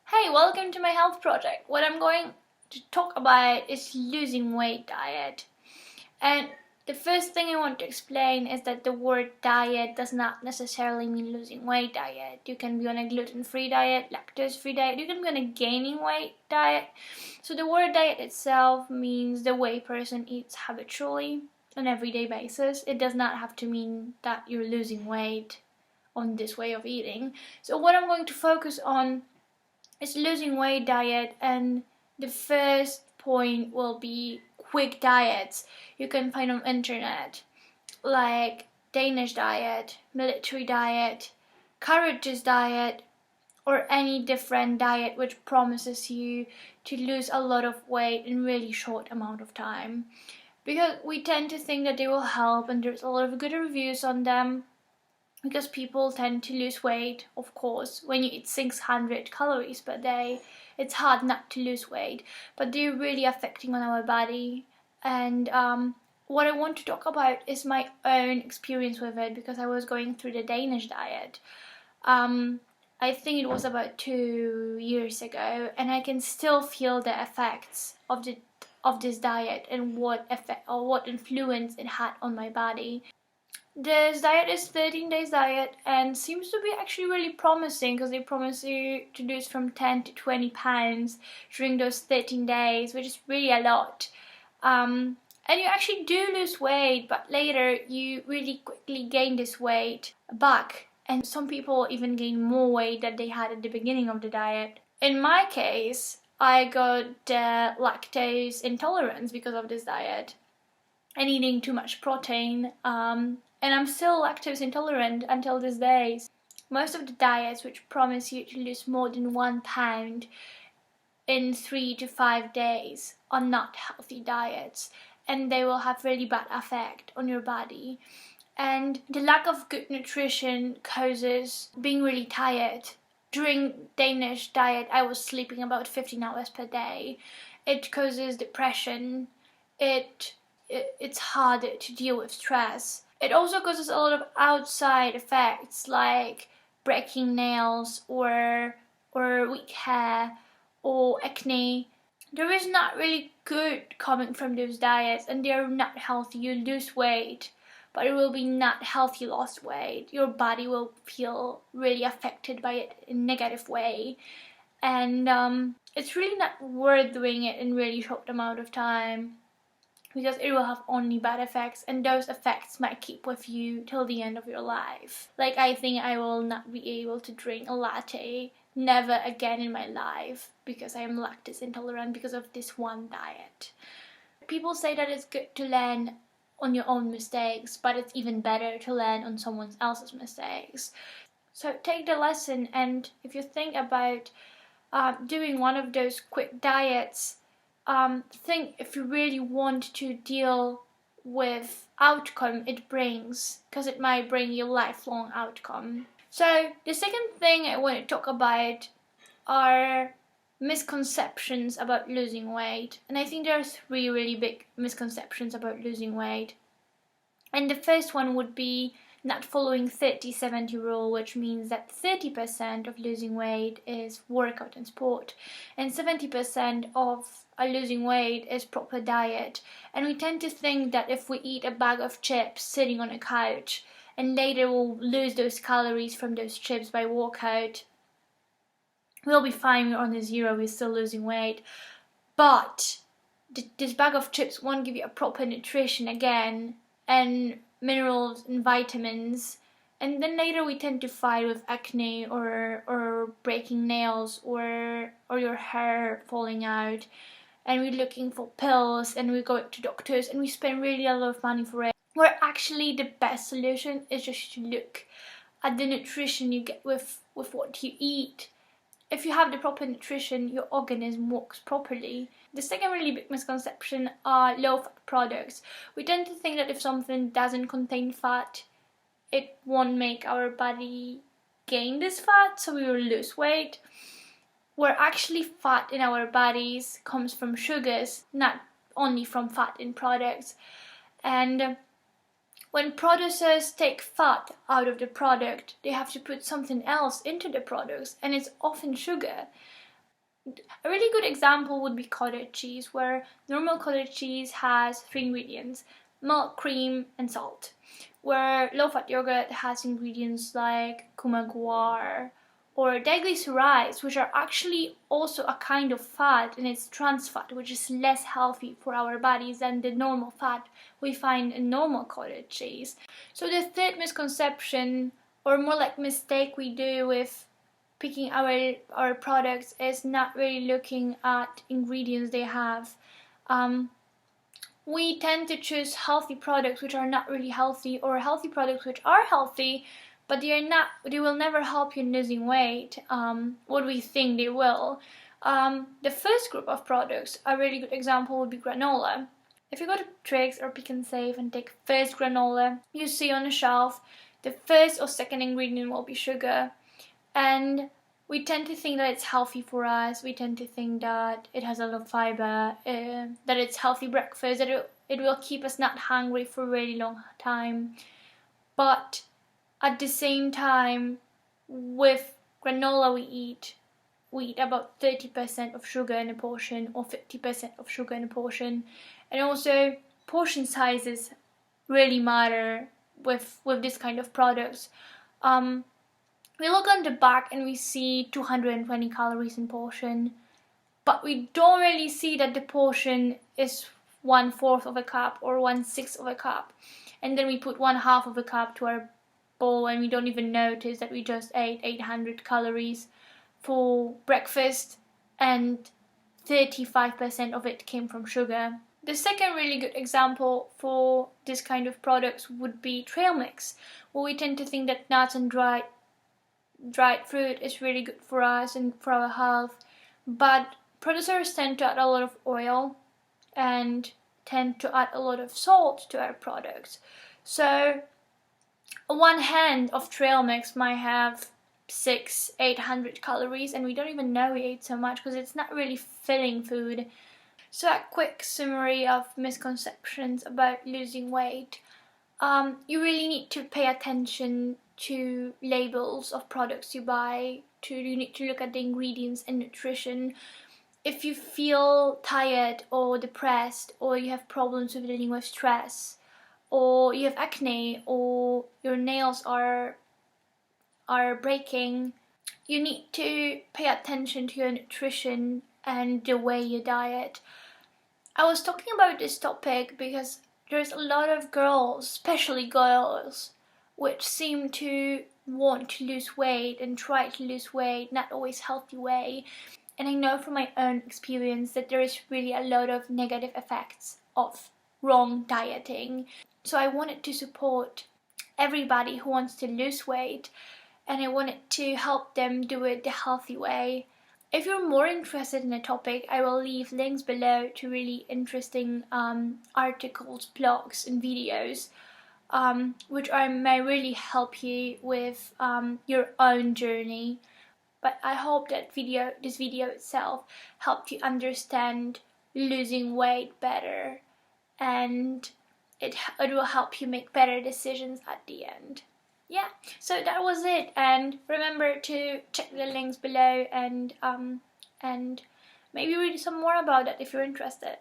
Hey, welcome to my health project. What I'm going to talk about is losing weight diet. And the first thing I want to explain is that the word diet does not necessarily mean losing weight diet. You can be on a gluten-free diet, lactose-free diet, you can be on a gaining weight diet. So the word diet itself means the way a person eats habitually on an everyday basis. It does not have to mean that you're losing weight on this way of eating. So what I'm going to focus on is losing weight diet, and the first point will be quick diets you can find on internet, like Danish diet, military diet, courageous diet, or any different diet which promises you to lose a lot of weight in really short amount of time, because we tend to think that they will help, and there's a lot of good reviews on them, because people tend to lose weight. Of course, when you eat 600 calories per day, it's hard not to lose weight, but they're really affecting on our body. And what I want to talk about is my own experience with it, because I was going through the Danish diet. I think it was about 2 years ago, and I can still feel the effects of this diet and what effect or what influence it had on my body. This diet is 13 days diet and seems to be actually really promising, because they promise you to lose from 10 to 20 pounds during those 13 days, which is really a lot. And you actually do lose weight, but later you really quickly gain this weight back. And some people even gain more weight than they had at the beginning of the diet. In my case, I got lactose intolerance because of this diet and eating too much protein. And I'm still lactose intolerant until these days. Most of the diets which promise you to lose more than 1 pound in 3 to 5 days are not healthy diets, and they will have really bad effect on your body. And the lack of good nutrition causes being really tired. During Danish diet, I was sleeping about 15 hours per day. It causes depression. It's harder to deal with stress. It also causes a lot of outside effects, like breaking nails or weak hair or acne. There is not really good coming from those diets, and they are not healthy. You lose weight, but it will be not healthy lost weight. Your body will feel really affected by it in a negative way, and it's really not worth doing it in really short amount of time, because it will have only bad effects, and those effects might keep with you till the end of your life. Like, I think I will not be able to drink a latte never again in my life, because I am lactose intolerant because of this one diet. People say that it's good to learn on your own mistakes, but it's even better to learn on someone else's mistakes. So take the lesson, and if you think about doing one of those quick diets, think if you really want to deal with outcome it brings, because it might bring you lifelong outcome. So the second thing I want to talk about are misconceptions about losing weight, and I think there are 3 really big misconceptions about losing weight. And the first one would be not following 30-70 rule, which means that 30% of losing weight is workout and sport, and 70% of losing weight is proper diet. And we tend to think that if we eat a bag of chips sitting on a couch, and later we'll lose those calories from those chips by workout, we'll be fine, we're on the zero, we're still losing weight. But this bag of chips won't give you a proper nutrition again, and minerals and vitamins, and then later we tend to fight with acne or breaking nails or your hair falling out, and we're looking for pills, and we go to doctors, and we spend really a lot of money for it, where actually the best solution is just to look at the nutrition you get with what you eat. If you have the proper nutrition, your organism works properly. The second really big misconception are low-fat products. We tend to think that if something doesn't contain fat, it won't make our body gain this fat, so we will lose weight. Where actually fat in our bodies comes from sugars, not only from fat in products. And when producers take fat out of the product, they have to put something else into the products, and it's often sugar. A really good example would be cottage cheese, where normal cottage cheese has 3 ingredients: milk, cream, and salt. Where low-fat yogurt has ingredients like kuma guar or triglycerides, which are actually also a kind of fat, and it's trans fat, which is less healthy for our bodies than the normal fat we find in normal cottage cheese. So the third misconception, or more like mistake we do with picking our products, is not really looking at ingredients they have. We tend to choose healthy products which are not really healthy, or healthy products which are healthy, but they will never help you in losing weight, what we think they will. The first group of products, a really good example would be granola. If you go to Trix or Pick and Save and take first granola, you see on the shelf the first or second ingredient will be sugar. And we tend to think that it's healthy for us. We tend to think that it has a lot of fiber, that it's healthy breakfast, that it will keep us not hungry for a really long time. But at the same time, with granola we eat about 30% of sugar in a portion, or 50% of sugar in a portion. And also portion sizes really matter with this kind of products. We look on the back and we see 220 calories in portion, but we don't really see that the portion is 1/4 of a cup or 1/6 of a cup. And then we put 1/2 of a cup to our bowl and we don't even notice that we just ate 800 calories for breakfast, and 35% of it came from sugar. The second really good example for this kind of products would be trail mix, where we tend to think that nuts and dried fruit is really good for us and for our health, but producers tend to add a lot of oil and tend to add a lot of salt to our products. So one hand of trail mix might have 600-800 calories, and we don't even know we ate so much because it's not really filling food. So a quick summary of misconceptions about losing weight. You really need to pay attention to labels of products you buy. You need to look at the ingredients and nutrition. If you feel tired or depressed, or you have problems with dealing with stress, or you have acne, or your nails are breaking, you need to pay attention to your nutrition and the way you diet. I was talking about this topic because there's a lot of girls, especially girls, which seem to want to lose weight and try to lose weight, not always healthy way. And I know from my own experience that there is really a lot of negative effects of wrong dieting. So I wanted to support everybody who wants to lose weight, and I wanted to help them do it the healthy way. If you're more interested in the topic, I will leave links below to really interesting articles, blogs and videos, which may really help you with your own journey. But I hope that this video itself helped you understand losing weight better, and it will help you make better decisions at the end. Yeah, so that was it, and remember to check the links below and maybe read some more about it if you're interested.